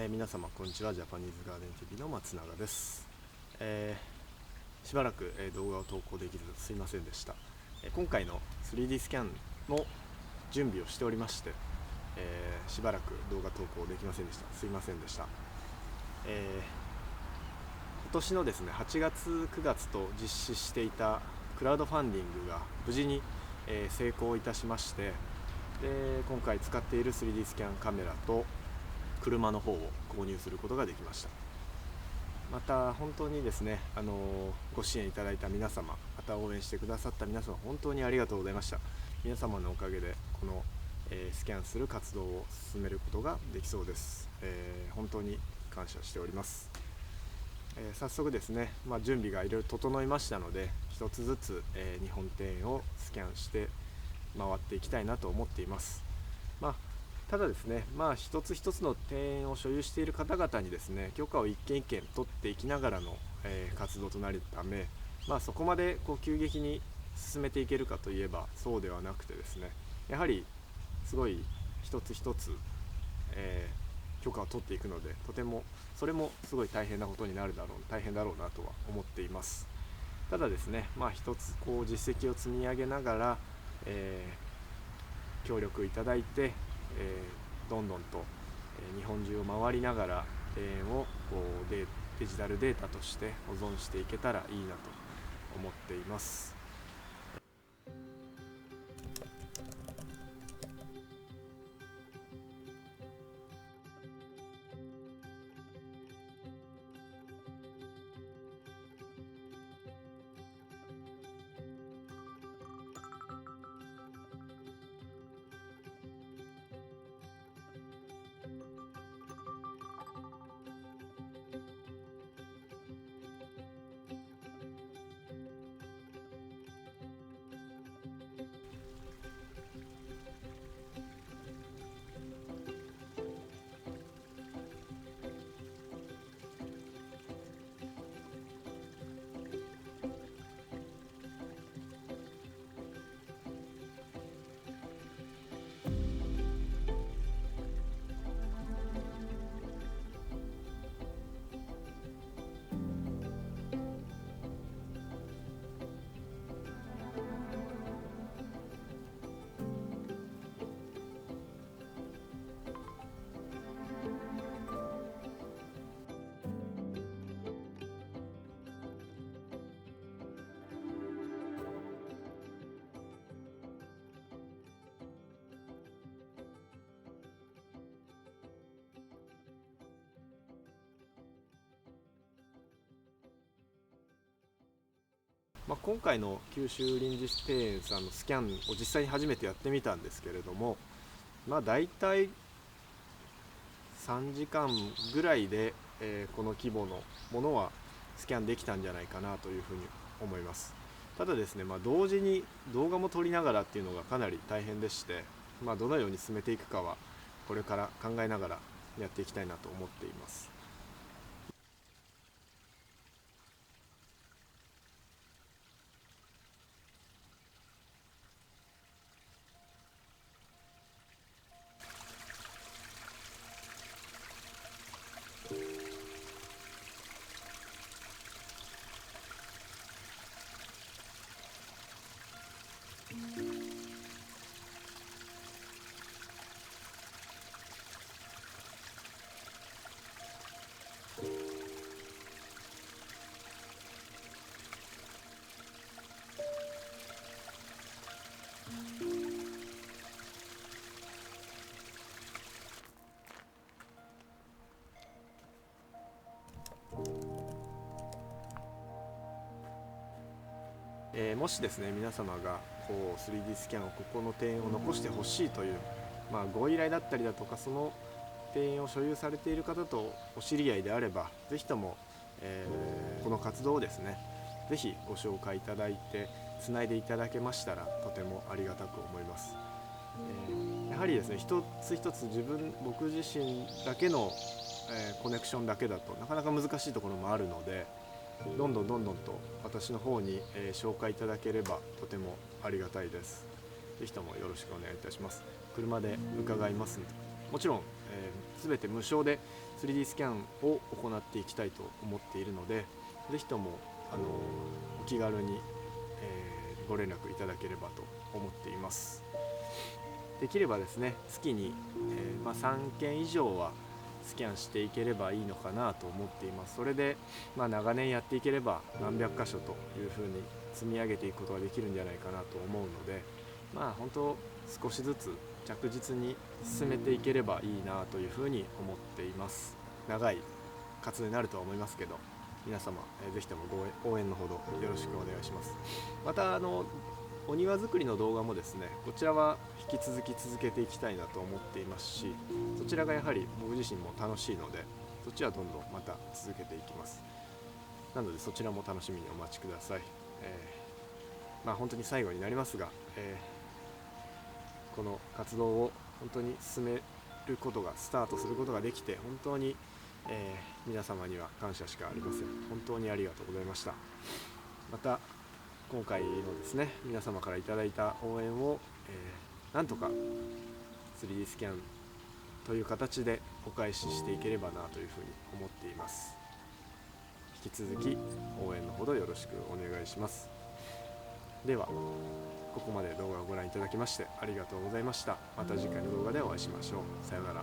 皆様こんにちは。ジャパニーズガーデン TV の松永です。しばらく、動画を投稿できずすいませんでした。今回の 3D スキャンの準備をしておりまして、しばらく動画投稿できませんでした。すいませんでした。今年のですね8月9月と実施していたクラウドファンディングが無事に、成功いたしまして、で今回使っている 3D スキャンカメラと車の方を購入することができました。また本当にですね、ご支援いただいた皆様、また応援してくださった皆様、本当にありがとうございました。皆様のおかげでこの、スキャンする活動を進めることができそうです。本当に感謝しております。早速ですね、準備がいろいろ整いましたので、一つずつ、日本庭園をスキャンして回っていきたいなと思っています。ただですね、一つ一つの庭園を所有している方々にですね、許可を一軒一軒取っていきながらの、活動となるため、そこまで急激に進めていけるかといえばそうではなくてですね、やはりすごい一つ一つ、許可を取っていくので、とてもそれもすごい大変なことになる大変だろうなとは思っています。ただですね、一つ実績を積み上げながら、協力いただいて、どんどんと日本中を回りながら庭園をデジタルデータとして保存していけたらいいなと思っています。今回の九州臨時庭園さんのスキャンを実際に初めてやってみたんですけれども、だいたい3時間ぐらいで、この規模のものはスキャンできたんじゃないかなというふうに思います。ただですね、同時に動画も撮りながらっていうのがかなり大変でして、どのように進めていくかはこれから考えながらやっていきたいなと思っています。もしですね、皆様が3D スキャンをここの庭園を残してほしいという、ご依頼だったりだとか、その庭園を所有されている方とお知り合いであれば、ぜひとも、この活動をですね、ぜひご紹介いただいてつないでいただけましたらとてもありがたく思います。やはりですね、一つ一つ僕自身だけの、コネクションだけだとなかなか難しいところもあるので、どんどんと私の方に、紹介いただければとてもありがたいです。ぜひともよろしくお願いいたします。車で伺いますもちろん、全て無償で 3D スキャンを行っていきたいと思っているので、ぜひともお気軽に、ご連絡いただければと思っています。できればですね、月に、3件以上はスキャンしていければいいのかなと思っています。それで、長年やっていければ何百箇所というふうに積み上げていくことができるんじゃないかなと思うので、本当少しずつ着実に進めていければいいなというふうに思っています。長い活動になるとは思いますけど、皆様、ぜひとも応援のほどよろしくお願いします。またお庭作りの動画もですね、こちらは引き続き続けていきたいなと思っていますし、そちらがやはり僕自身も楽しいので、そっちはどんどんまた続けていきます。なのでそちらも楽しみにお待ちください。本当に最後になりますが、この活動を本当に進めることがスタートすることができて本当に、皆様には感謝しかありません。本当にありがとうございました。また今回のですね、皆様からいただいた応援を、なんとか 3D スキャンという形でお返ししていければなというふうに思っています。引き続き応援のほどよろしくお願いします。ではここまで動画をご覧いただきましてありがとうございました。また次回の動画でお会いしましょう。さようなら。